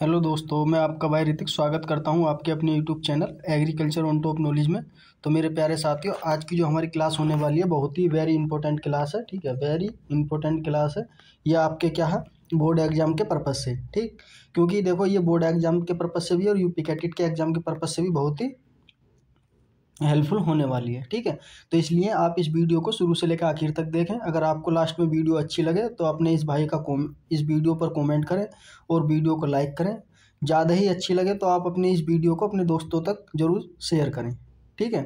Hello दोस्तों, मैं आपका भाई ऋतिक स्वागत करता हूं आपके अपने YouTube channel agriculture on top knowledge में। तो मेरे प्यारे साथियों, आज की जो हमारी क्लास होने वाली है बहुत ही वेरी इंपॉर्टेंट क्लास है। ठीक है, वेरी इंपॉर्टेंट क्लास है। यह आपके क्या है, बोर्ड एग्जाम के पर्पज़ से। ठीक, क्योंकि देखो ये बोर्ड एग्जाम के पर्पज़ से भी और यूपी कैटेट के एग्जाम के पर्पज़ से भी बहुत ही हेल्पफुल होने वाली है। ठीक है, तो इसलिए आप इस वीडियो को शुरू से लेकर आखिर तक देखें। अगर आपको लास्ट में वीडियो अच्छी लगे तो अपने इस भाई का इस वीडियो पर कमेंट करें और वीडियो को लाइक करें। ज़्यादा ही अच्छी लगे तो आप अपने इस वीडियो को अपने दोस्तों तक ज़रूर शेयर करें। ठीक है,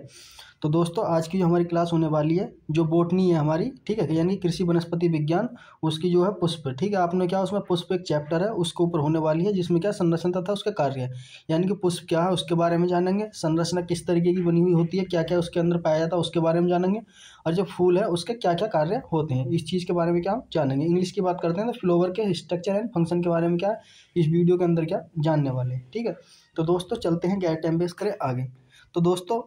तो दोस्तों आज की जो हमारी क्लास होने वाली है, जो बोटनी है हमारी, ठीक है, यानी कृषि वनस्पति विज्ञान, उसकी जो है पुष्प, ठीक है, आपने क्या उसमें पुष्प एक चैप्टर है उसके ऊपर होने वाली है, जिसमें क्या संरचना तथा उसके कार्य है। यानी कि पुष्प क्या है उसके बारे में जानेंगे, संरचना किस तरीके की बनी हुई होती है, क्या क्या उसके अंदर पाया जाता है उसके बारे में जानेंगे, और जो फूल है उसके क्या क्या कार्य होते हैं इस चीज़ के बारे में क्या हम जानेंगे। इंग्लिश की बात करते हैं तो फ्लावर के स्ट्रक्चर एंड फंक्शन के बारे में क्या इस वीडियो के अंदर क्या जानने वाले हैं। ठीक है, तो दोस्तों चलते हैं, गैर टाइम वेस्ट करें आगे। तो दोस्तों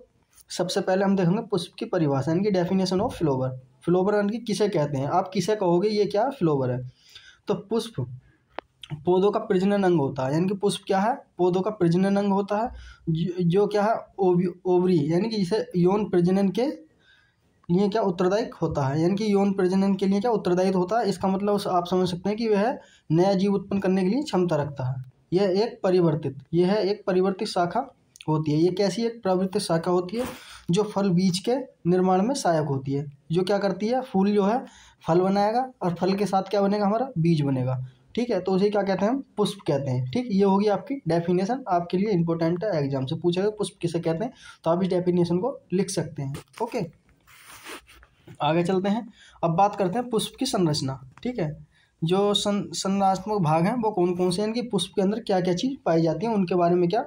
सबसे पहले हम देखेंगे पुष्प की परिभाषा, यानी कि डेफिनेशन ऑफ फ्लावर। फ्लावर यानी कि किसे कहते हैं, आप किसे कहोगे ये क्या फ्लावर है। तो पुष्प पौधों का प्रजनन अंग होता है, यानी कि पुष्प क्या है, पौधों का प्रजनन अंग होता है, जो क्या है ओवरी, यानी कि जिसे यौन प्रजनन के लिए क्या उत्तरदायी होता है, यानी कि यौन प्रजनन के लिए क्या उत्तरदायी होता है। इसका मतलब आप समझ सकते हैं कि वह नया जीव उत्पन्न करने के लिए क्षमता रखता है। यह एक परिवर्तित शाखा होती है। ये कैसी एक परिवर्तित शाखा होती है जो फल बीज के निर्माण में सहायक होती है। जो क्या करती है, फूल जो है फल बनाएगा और फल के साथ क्या बनेगा, हमारा बीज बनेगा। ठीक है, तो उसे क्या कहते हैं, हम पुष्प कहते हैं। ठीक, ये होगी आपकी डेफिनेशन, आपके लिए इंपॉर्टेंट है, एग्जाम से पूछेगा पुष्प किसे कहते हैं, तो आप इस डेफिनेशन को लिख सकते हैं। ओके, आगे चलते हैं। अब बात करते हैं पुष्प की संरचना। ठीक है, जो संरचनात्मक भाग हैं वो कौन कौन से हैं, यानी कि पुष्प के अंदर क्या क्या चीज़ पाई जाती है उनके बारे में क्या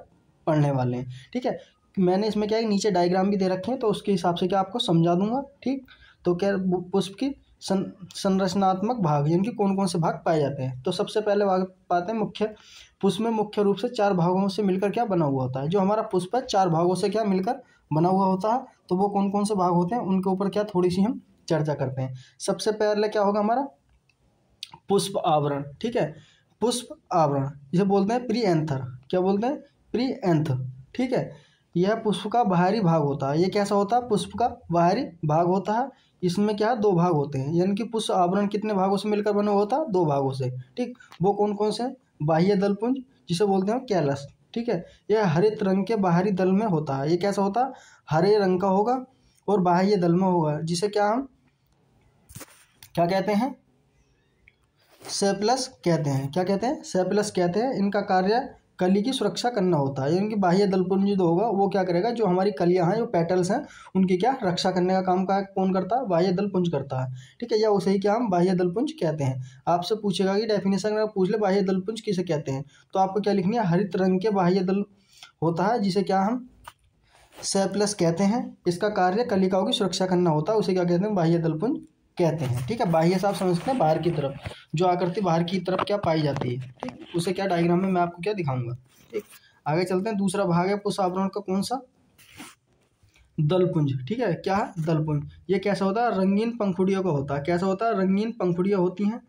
पढ़ने वाले हैं। ठीक है, मैंने इसमें क्या है नीचे डायग्राम भी दे रखे हैं तो उसके हिसाब से क्या आपको समझा दूंगा। ठीक, तो क्या पुष्प की संरचनात्मक भाग, यानी कि कौन कौन से भाग पाए जाते हैं। तो सबसे पहले भाग पाते हैं मुख्य पुष्प में मुख्य रूप से 4 भागों से मिलकर क्या बना हुआ होता है। जो हमारा पुष्प है 4 भागों से क्या मिलकर बना हुआ होता है। तो वो कौन कौन से भाग होते हैं उनके ऊपर क्या थोड़ी सी हम चर्चा करते हैं। सबसे पहले क्या होगा हमारा पुष्प आवरण। ठीक है, पुष्प आवरण इसे बोलते हैं प्री एंथर। क्या बोलते हैं, प्री एंथ। ठीक है, यह पुष्प का बाहरी भाग होता है। ये कैसा होता है, पुष्प का बाहरी भाग होता है। इसमें क्या 2 भाग होते हैं, यानी कि पुष्प आवरण कितने भागों से मिलकर बना होता है, 2 भागों से। ठीक, वो कौन कौन से, बाह्य दलपुंज जिसे बोलते हैं कैलस। ठीक है, यह हरित रंग के बाहरी दल में होता है। ये कैसा होता है, हरे रंग का होगा और बाह्य दल में होगा, जिसे क्या हम क्या कहते हैं, सेप्लस कहते हैं। क्या कहते हैं, सेप्लस कहते हैं। इनका कार्य कली की सुरक्षा करना होता है, यानी कि बाह्य दलपुंज जो होगा वो क्या करेगा, जो हमारी कलियां हैं, जो पेटल्स हैं, उनकी क्या रक्षा करने का काम का कौन करता है, बाह्य दलपुंज करता है। ठीक है, या उसे ही क्या हम बाह्य दलपुंज कहते हैं। आपसे पूछेगा कि डेफिनेशन अगर पूछ ले बाह्य दलपुंज किसे कहते हैं, तो आपको क्या लिखनी है, हरित रंग के बाह्य दल होता है जिसे क्या हम सेप्लस कहते हैं। इसका कार्य कलिकाओं की सुरक्षा करना होता है, उसे क्या कहते हैं, बाह्य दलपुंज कहते हैं। ठीक है, बाह्य से आप समझ सकते हैं बाहर की तरफ, जो आकृति बाहर की तरफ क्या पाई जाती है। ठीक, उसे क्या डायग्राम में मैं आपको क्या दिखाऊंगा। ठीक, आगे चलते हैं। दूसरा भाग है पुष्प आवरण का, कौन सा, दलपुंज। ठीक है, क्या है, दलपुंज। ये कैसा होता है, रंगीन पंखुड़ियों का होता है। कैसा होता है, रंगीन पंखुड़ियाँ होती हैं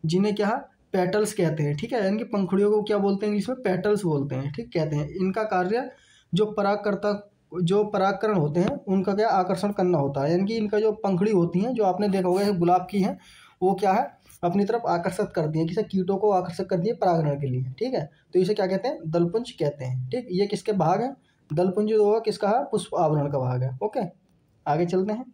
जिन्हें क्या है, पेटल्स कहते हैं। ठीक है, यानी कि पंखुड़ियों को क्या बोलते हैं, इंग्लिश में पेटल्स बोलते हैं। ठीक, कहते हैं। इनका कार्य जो परागकरण होते हैं उनका क्या आकर्षण करना होता है, यानी कि इनका जो पंखुड़ी होती हैं, जो आपने देखा होगा गुलाब की हैं, वो क्या है अपनी तरफ आकर्षित करती है, किसी कीटों को आकर्षित करती है परागण के लिए। ठीक है, तो इसे क्या कहते हैं, दलपुंज कहते हैं। ठीक, ये किसके भाग है, दलपुंज जो होगा किसका है, पुष्प आवरण का भाग है। ओके, आगे चलते हैं।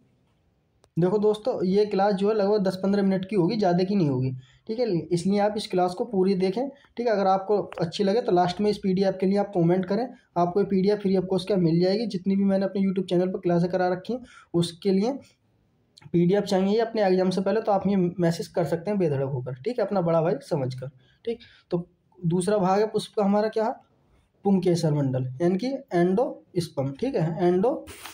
देखो दोस्तों, ये क्लास जो है लगभग 10-15 मिनट की होगी, ज़्यादा की नहीं होगी। ठीक है, इसलिए आप इस क्लास को पूरी देखें। ठीक है, अगर आपको अच्छी लगे तो लास्ट में इस पीडीएफ के लिए आप कमेंट करें, आपको ये पीडीएफ फ्री ऑफ कॉस्ट क्या मिल जाएगी। जितनी भी मैंने अपने यूट्यूब चैनल पर क्लासें करा रखी हैं उसके लिए पीडीएफ चाहिए अपने एग्जाम से पहले, तो आप ये मैसेज कर सकते हैं बेधड़क होकर। ठीक है, अपना बड़ा भाई समझ कर। ठीक, तो दूसरा भाग है पुष्प का हमारा क्या है, पुंकेसर मंडल, यानी कि एंडोस्पर्म। ठीक है, एंडोस्पर्म।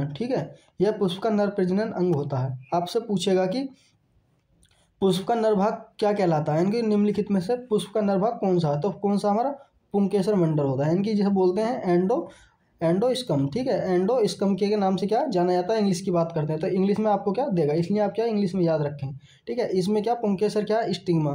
ठीक है, यह पुष्प का नर प्रजनन अंग होता है। आपसे पूछेगा कि पुष्प का नर भाग क्या कहलाता है, यानी कि निम्नलिखित में से पुष्प का नर भाग कौन सा है, तो कौन सा हमारा पुंकेसर मंडल होता है, यानी कि जिसे बोलते हैं एंडोस्पर्म। ठीक है, एंडोस्पर्म के नाम से क्या जाना जाता है, इंग्लिश की बात करते हैं तो इंग्लिश में आपको क्या देगा, इसलिए आप क्या इंग्लिश में याद रखें। ठीक है, इसमें क्या पुंकेसर क्या स्टिग्मा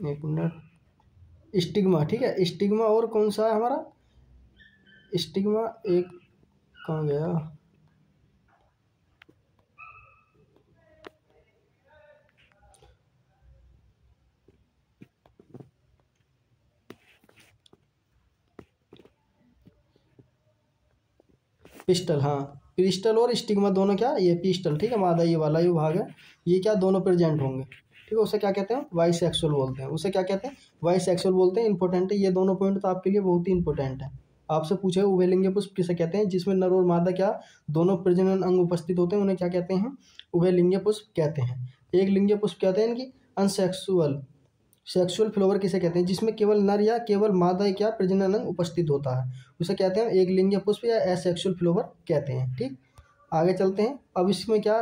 एक मिनट, स्टिग्मा, ठीक है, स्टिग्मा। और कौन सा है हमारा स्टिग्मा, एक कहाँ गया, पिस्टल, हाँ, पिस्टल और स्टिग्मा दोनों क्या, ये पिस्टल, ठीक है, मादा ये वाला ये भाग है, ये क्या दोनों प्रेजेंट होंगे, ठीक है। उसे क्या कहते हैं, बाइसेक्सुअल बोलते हैं, उसे क्या कहते हैं, बाइसेक्सुअल बोलते हैं। इंपॉर्टेंट है ये दोनों पॉइंट, तो आपके लिए बहुत ही इंपॉर्टेंट है। आपसे पूछे उभयलिंगी पुष्प किसे कहते हैं, जिसमें नर और मादा क्या दोनों प्रजनन अंग उपस्थित होते हैं, उन्हें क्या कहते हैं, उभयलिंगी पुष्प कहते हैं। एक लिंगी पुष्प कहते हैं इनकी अनसेक्सुअल, सेक्सुअल फ्लावर किसे कहते हैं, जिसमें केवल नर या केवल मादा क्या प्रजनन अंग उपस्थित होता है, उसे कहते हैं एक लिंगी पुष्प या एसेक्सुअल फ्लावर कहते हैं, ठीक। आगे चलते हैं। अब इसमें क्या,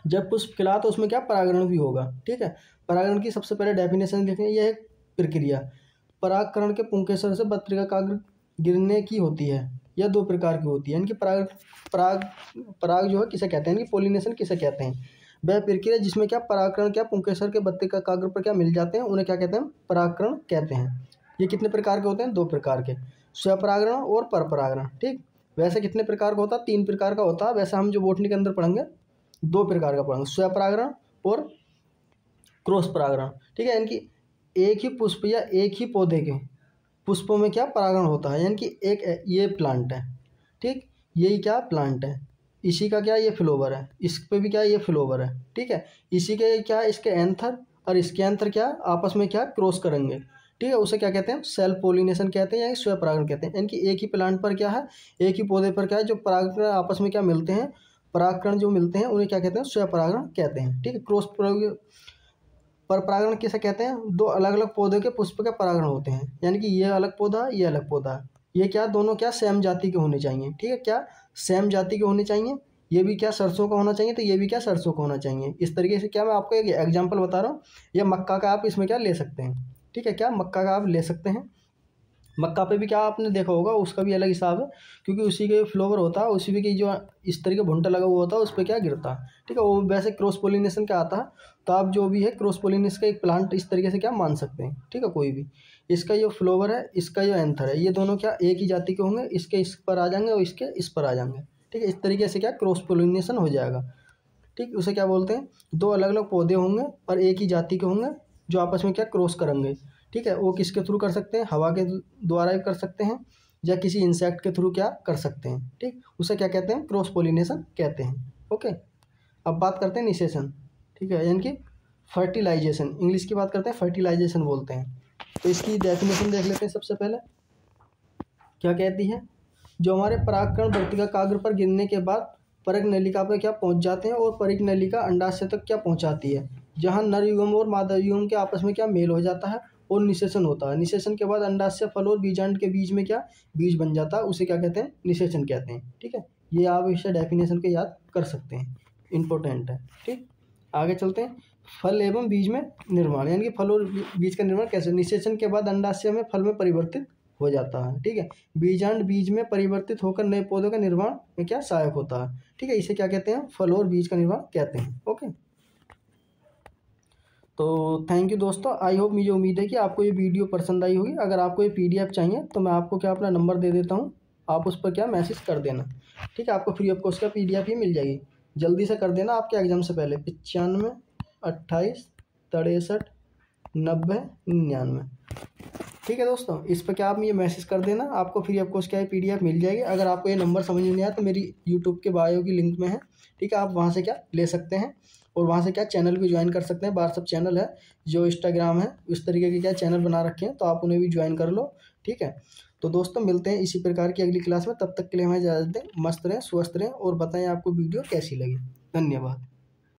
जब पुष्प खिला तो उसमें क्या परागण भी होगा, ठीक है। परागण की सबसे पहले डेफिनेशन देखें, यह एक प्रक्रिया परागकरण के पुंकेसर से बत्रिका काग्र गिरने की होती है। यह दो प्रकार की होती है, इनकी पराग पराग पराग जो है किसे कहते हैं, इनकी पोलिनेशन किसे कहते हैं, वह प्रक्रिया जिसमें क्या परागकण क्या पुंकेसर के बत्रिका काग्र पर क्या मिल जाते हैं, उन्हें क्या कहते हैं, परागकण कहते हैं। ये कितने प्रकार के होते हैं, दो प्रकार के, स्वपरागण और परपरागण, ठीक। वैसे कितने प्रकार का होता है, तीन प्रकार का होता है। वैसे हम जो बोटनी के अंदर पढ़ेंगे दो प्रकार का पढ़ेंगे, स्वपरागण और क्रॉस परागण, ठीक है। यानी कि एक ही पुष्प या एक ही पौधे के पुष्पों में क्या परागण होता है, यानी कि एक ये प्लांट है, ठीक, यही क्या प्लांट है, इसी का क्या ये फ्लोवर है, इस पे भी क्या ये फ्लोवर है, ठीक है। इसी के क्या इसके एंथर और इसके एंथर क्या आपस में क्या क्रॉस करेंगे, ठीक है, उसे क्या कहते हैं, सेल्फ पोलिनेशन कहते हैं या स्वपरागण कहते हैं। यानी कि एक ही प्लांट पर क्या है, एक ही पौधे पर क्या है, जो परागकण आपस में क्या मिलते हैं, परागकण जो मिलते हैं उन्हें क्या कहते हैं, स्वपरागण कहते हैं, ठीक है। क्रॉस पर परागण किसे कहते हैं, दो अलग अलग पौधे के पुष्प के परागण होते हैं, यानी कि ये अलग पौधा ये अलग पौधा, ये क्या दोनों क्या सेम जाति के होने चाहिए, ठीक है, क्या सेम जाति के होने चाहिए। ये भी क्या सरसों का होना चाहिए, तो ये भी क्या सरसों का होना चाहिए। इस तरीके से क्या मैं आपको एक एग्जांपल बता रहा हूँ, या मक्का का आप इसमें क्या ले सकते हैं, ठीक है, क्या मक्का का आप ले सकते हैं। मक्का पे भी क्या आपने देखा होगा, उसका भी अलग हिसाब है, क्योंकि उसी के फ्लोवर होता है, उसी भी की जो इस तरीके भुंटा लगा हुआ होता है उस पर क्या गिरता है, ठीक है। वो वैसे क्रॉस पोलिनेशन का आता है, तो आप जो भी है क्रॉस पोलिनेशन का एक प्लांट इस तरीके से क्या मान सकते हैं, ठीक है। कोई भी इसका जो फ्लोवर है, इसका जो एंथर है, ये दोनों क्या एक ही जाति के होंगे, इसके इस पर आ जाएंगे और इसके इस पर आ जाएंगे, ठीक है। इस तरीके से क्या क्रॉस पोलिनेशन हो जाएगा, ठीक। उसे क्या बोलते हैं, दो अलग अलग पौधे होंगे और एक ही जाति के होंगे जो आपस में क्या क्रॉस करेंगे, ठीक है। वो किसके थ्रू कर सकते हैं, हवा के द्वारा भी कर सकते हैं या किसी इंसेक्ट के थ्रू क्या कर सकते हैं, ठीक। उसे क्या कहते हैं, क्रॉस पोलिनेशन कहते हैं, ओके। अब बात करते हैं निषेचन, ठीक है, यानी कि फर्टिलाइजेशन, इंग्लिश की बात करते हैं फर्टिलाइजेशन बोलते हैं। तो इसकी डेफिनेशन देख लेते हैं। सबसे पहले क्या कहती है, जो हमारे परागकण वर्तिका काग्र पर गिरने के बाद परक नलिका पर क्या पहुंच जाते हैं और परिक नलिका अंडाशय तक क्या पहुंचाती है, जहां नर युग्म और मादा युग्म के आपस में क्या मेल हो जाता है और निषेचन होता है। निषेचन के बाद अंडाशय फल और बीजांड के बीच में क्या बीज बन जाता है, उसे क्या कहते हैं, निषेचन कहते हैं, ठीक है। ये आप इसे डेफिनेशन के याद कर सकते हैं, इंपॉर्टेंट है, ठीक। आगे चलते हैं। फल एवं बीज में निर्माण, यानी कि फल और बीज का निर्माण कैसे, निषेचन के बाद अंडाशय में फल में परिवर्तित हो जाता है, ठीक है। बीजांड बीज में परिवर्तित होकर नए पौधों का निर्माण में क्या सहायक होता है, ठीक है। इसे क्या कहते हैं, फल और बीज का निर्माण कहते हैं, ओके। तो थैंक यू दोस्तों, आई होप, मुझे उम्मीद है कि आपको ये वीडियो पसंद आई होगी। अगर आपको ये पीडीएफ चाहिए तो मैं आपको क्या अपना नंबर दे देता हूँ, आप उस पर क्या मैसेज कर देना, ठीक है। आपको फ्री ऑफ कॉस्ट का पीडीएफ ही मिल जाएगी, जल्दी से कर देना आपके एग्जाम से पहले। 95 28 63 90 99, ठीक है दोस्तों। इस पर क्या आप ये मैसेज कर देना, आपको फ्री ऑफ कॉस्ट क्या है पीडीएफ मिल जाएगी। अगर आपको ये नंबर समझ नहीं आया तो मेरी यूट्यूब के बायो की लिंक में है, ठीक है, आप वहाँ से क्या ले सकते हैं और वहाँ से क्या चैनल भी ज्वाइन कर सकते हैं। व्हाट्सअप चैनल है, जो इंस्टाग्राम है, इस तरीके के क्या चैनल बना रखे हैं, तो आप उन्हें भी ज्वाइन कर लो, ठीक है। तो दोस्तों मिलते हैं इसी प्रकार की अगली क्लास में, तब तक के लिए हमें इजाज़त दें। मस्त रहें, स्वस्थ रहें और बताएं आपको वीडियो कैसी लगी। धन्यवाद।